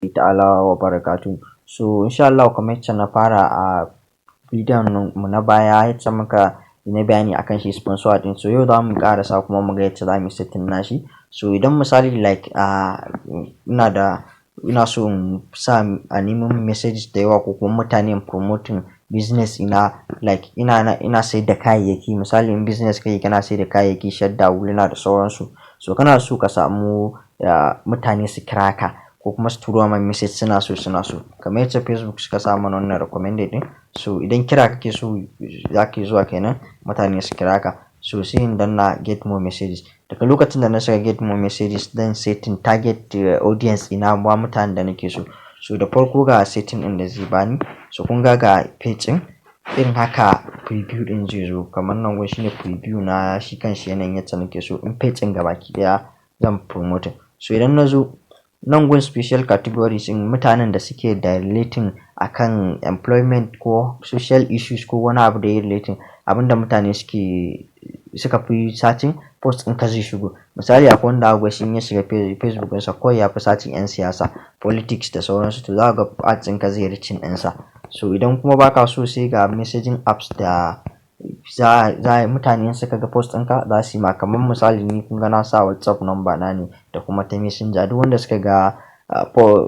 ta'ala wa barakatuh. So insha Allah kamar yacce na fara a bidiyon mu na baya yacce muka yi na bayani akan shi sponsor din. So yau za mu ƙarasa kuma mu ga yacce za mu yi setting nashi. So idan misali like ina so in sa a nemo min messages da yawa ko kuma mutane in promoting business ina, like ina sayar da kayayyaki. Misali in business kake kana sayar da kayayyaki, shadda, huluna da sauransu. So kana so ka samu mutane su kira ka ko kuma su turo ma message suna so kamar yacce Facebook suka sa mana wannan recommended din. So idan kira kake so zaka zuwa kenan mutane su kira ka. So sai in danna get more messages. Daga lokacin da na shiga get more messages zan setting target audience ina ba mutanen da nake so. So da farko ga setting din da zai bani. So kun ga page din irin haka preview din zai zo kamar nan gun shine preview na shi kanshi yanayin yacce nake so in page din gabaki daya zan promote. So idan na zo nan gun special categories in mutanen da suke da relating akan employment ko social issues ko wani abu da ya relating abinda mutane suka fi searching post in ka zai shigo. Misali akwai wanda aka shi in ya shiga Facebook ɗinsa kawai ya fi searching 'yan siyasa, politics da sauransu, to za ka ga ads ɗinka zai reaching ɗinsa. So idan kuma baka so sai ga messaging apps da mutane suka ga post ɗinka za su yi ma, kamar misali ni kun ga na sa WhatsApp number na ne da kuma ta messenger. Duk wanda suka ga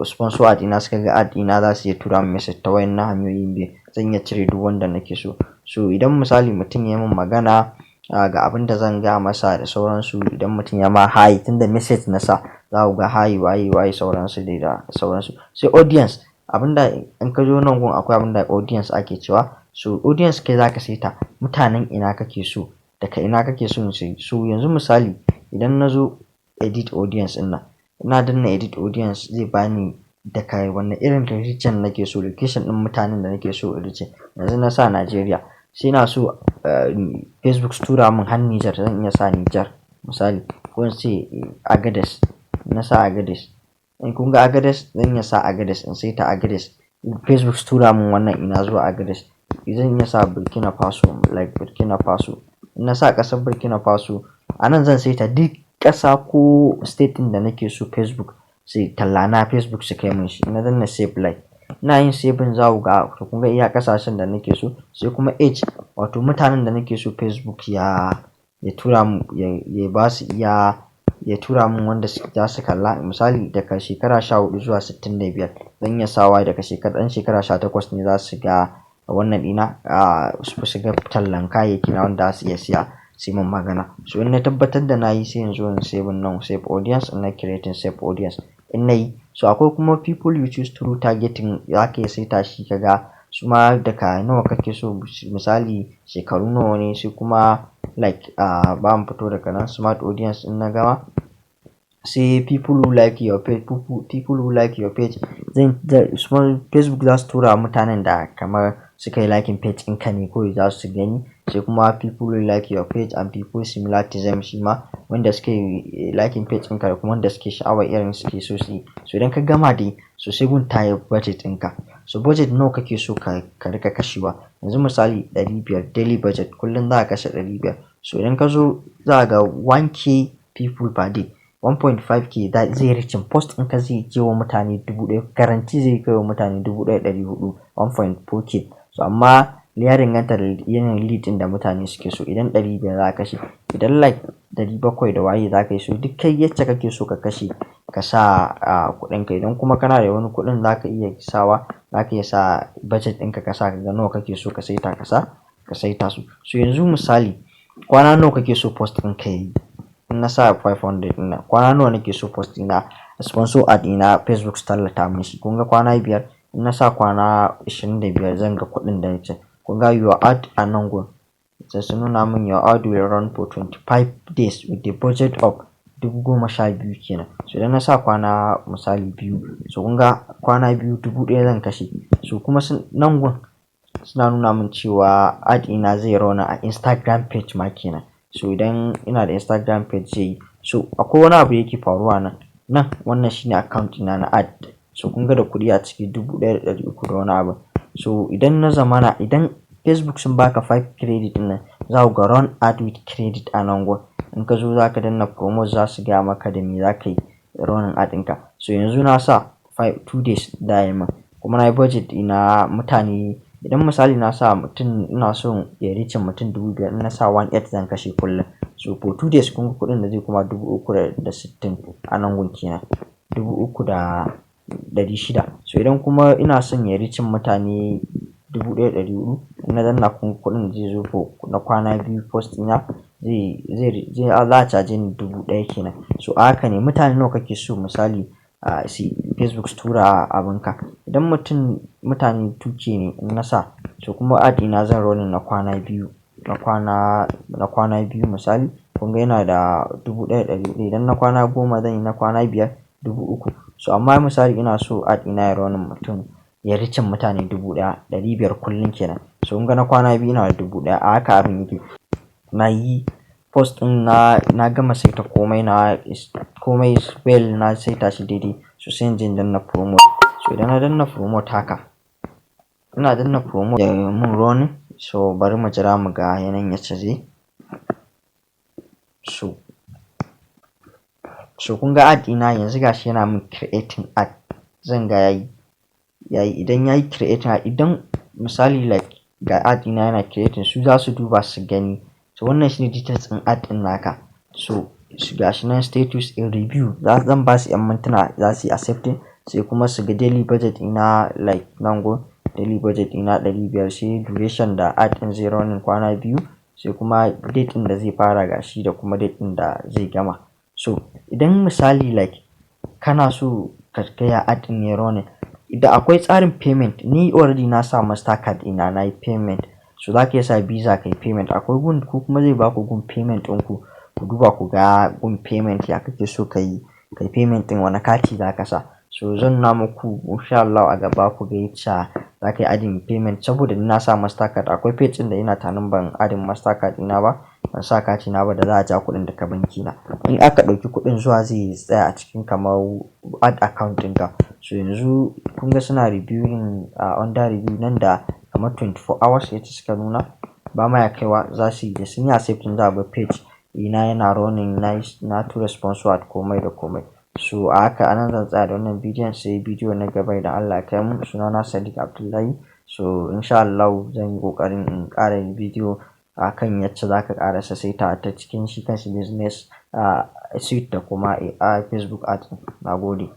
sponsor ad ina suka ga ad ina za su iya tura min message ta wayannan hanyoyin biyu. Zan iya cire duk wanda nake so. So idan misali mutum ya min magana ga abin da zan gaya masa da sauransu, idan mutum ya ma hi tunda message na sa za ku ga hi waye sauransu dai da sauransu. Sai audience, abinda in ka zo nan gun akwai abinda audience ake cewa. So audience kai zaka saita mutanen ina kake so, daga ina kake so su. So yanzu misali idan na zo edit audience ɗin nan, ina danna edit audience zai bani daga wanne irin region nake so, location ɗin mutanen da nake so in reach. Yanzu na sa Nigeria, sai ina so Facebook su tura min har Niger, zan iya sa Niger misali, ko in ce Agadez, na sa Agadez. In kun ga Agadez zan iya sa Agadez in saita Agadez. Facebook su tura min wannan ina zuwa Agadez. Zan iya sa Burkina Faso, like Burkina Faso. In na sa ƙasar Burkina Faso, a nan zan saita duk ƙasa ko state ɗin da nake so Facebook sai talla na Facebook su kai min shi. Na danna save like. Ina yin saving za ku ga to kun ga iya ƙasashen da nake so. Sai kuma age, wato mutanen da nake so Facebook ya tura mu ya tura min wanda za su kalla. Misali daga shekara 14 zuwa 65 zan iya sawa daga ɗan shekara 18 ne za su ga wannan ina su ga tallan kayayyaki na wanda za su iya siya sai mun magana. So in na tabbatar da nayi sai in zo in save nan, save audience, in na creating save audience in nayi. So akwai kuma people you choose through targeting, zaka iya saita shi kaga su ma daga nawa kake so, misali shekaru nawa ne, sai kuma like ba mu fito daga nan smart audience in na gama. Sai people who like your page, Facebook za su tura mutanen da kamar suka yi liking page ɗinka ne kawai za su gani. Sai kuma people who like your page and people similar to them, shi ma wanda suke liking page ɗinka da kuma wanda suke sha'awar irin suke so su yi. So idan ka gama dai so sai gun taya budget ɗinka. So budget nawa kake so ka rika kashewa. Yanzu misali 500 daily budget, kullum za ka kashe 500. So idan ka zo za ka ga 1k people per day, 1.5k zai reaching post ɗinka zai je wa mutane 1000, garanti zai kai wa mutane 1400, 1.4k. So amma ya danganta da yanayin lead ɗin da mutane suke so. Idan 500 za ka kashe, idan like 700 da waye za ka yi, so duk kai yacce kake so ka kashe ka sa kuɗinka. Idan kuma kana da wani kuɗin za ka iya sawa, za ka iya sa budget ɗinka ka sa ka ga nawa kake so ka saita ka saita su. So yanzu misali kwana nawa kake so post ɗinka yayi. In na sa 500 ɗin nan, kwana nawa nake so post ɗina sponsor ad ina Facebook su tallata min shi. Kun ga kwana 5, in na sa kwana 25 zan ga kuɗin da nace. Kun ga your ad a nan gun sai su nuna min your ad will run for 25 days with a budget of 12,000 kenan. So idan na sa kwana misali 2, so kun ga kwana 2 1000 zan kashe. So kuma nan gun suna nuna min cewa ad ina zai run a Instagram page ma kenan. So idan ina da Instagram page zai yi. So akwai wani abu yake faruwa nan wannan shine account ina na ad. So kun ga da kuɗi a ciki 1300 da wani abu. So idan Facebook sun baka 5 credit ɗin nan za ku ga run ad with credit a nan gun. In ka zo za ka danna promote za su gaya maka da me za ka yi running ad ɗinka. So yanzu na sa 2 days da ya min. Kuma na yi budget ina mutane, idan misali na sa mutum ina so ya reaching mutum 5,000 in na sa 1.8 zan kashe kullum. So for 2 days kun ga kuɗin da zai kuma 360 a nan gun kenan, 3,600. So idan kuma ina son ya reaching mutane 1,400 in na danna kun ga kuɗin da zai zo for na kwana biyu post ɗina za a caje ni 1,000 kenan. So a haka ne mutane nawa kake so misali Facebook su tura abinka. Idan mutane 2K ne in na sa, so kuma ad ɗina zan running na kwana biyu misali kun ga yana da 1,100. Idan na kwana 10 zan yi na kwana 5 3,000. So amma misali ina so ad ɗina ya running ya reaching mutane 1,500 kullum kenan. So kun ga na kwana biyu ina da 1,000. A haka abin yake. Na yi post ɗin na gama saita komai well, na saita shi daidai. So sai in je in danna promote. So idan na danna promote haka, ina danna promote ya mun running. So bari mu jira mu ga yanayin yacce zai. So kun ga ad ɗina yanzu gashi yana min creating ad. Zan ga yayi idan yayi creating ad, idan misali like ga ad ɗina yana creating, su za su duba su gani. So wannan shine details ɗin ad ɗin naka. So gashi nan status in review, zan ba su 'yan mintuna za su yi accepting. Sai kuma su ga daily budget ina like nan gun daily budget ina 500. Sai duration da ad ɗin zai running kwana biyu. Sai kuma date ɗin da zai fara gashi da kuma date ɗin da zai gama. So idan misali like kana so ka gaya ad ɗin ya running, da akwai tsarin payment. Ni already na sa Mastercard ina na yi payment. So za ka iya sa Visa ka yi payment. Akwai gun ku kuma zai baku gun payment ɗinku. Ku duba ku ga gun payment ya kake so ka yi payment ɗin, wani kati za ka sa. So zan nuna muku insha Allah a gaba ku ga yacce za ka yi adding payment. Saboda ni na sa Mastercard, akwai page ɗin da ina tunanin ban adding Mastercard ina ba, ban sa kati na ba, da za a ja kuɗin daga banki na. In aka ɗauki kuɗin zuwa zai tsaya a cikin kamar ad account ɗinka. So yanzu kun ga suna reviewing under review nan da kamar 24 hours yacce suka nuna. Ba ma ya kaiwa za su yi da sun yi accepting za a bar page ina yana running, na tura sponsor ad komai da komai. So a haka anan zan tsaya da wannan bidiyon, sai bidiyo na gaba idan Allah ya kai mu. Sunana Sadiq Abdullahi. So insha Allah zan yi ƙoƙarin in ƙara yin bidiyo akan yacce za ka ƙara saita ta cikin shi kanshi business suite da kuma Facebook ad. Na gode.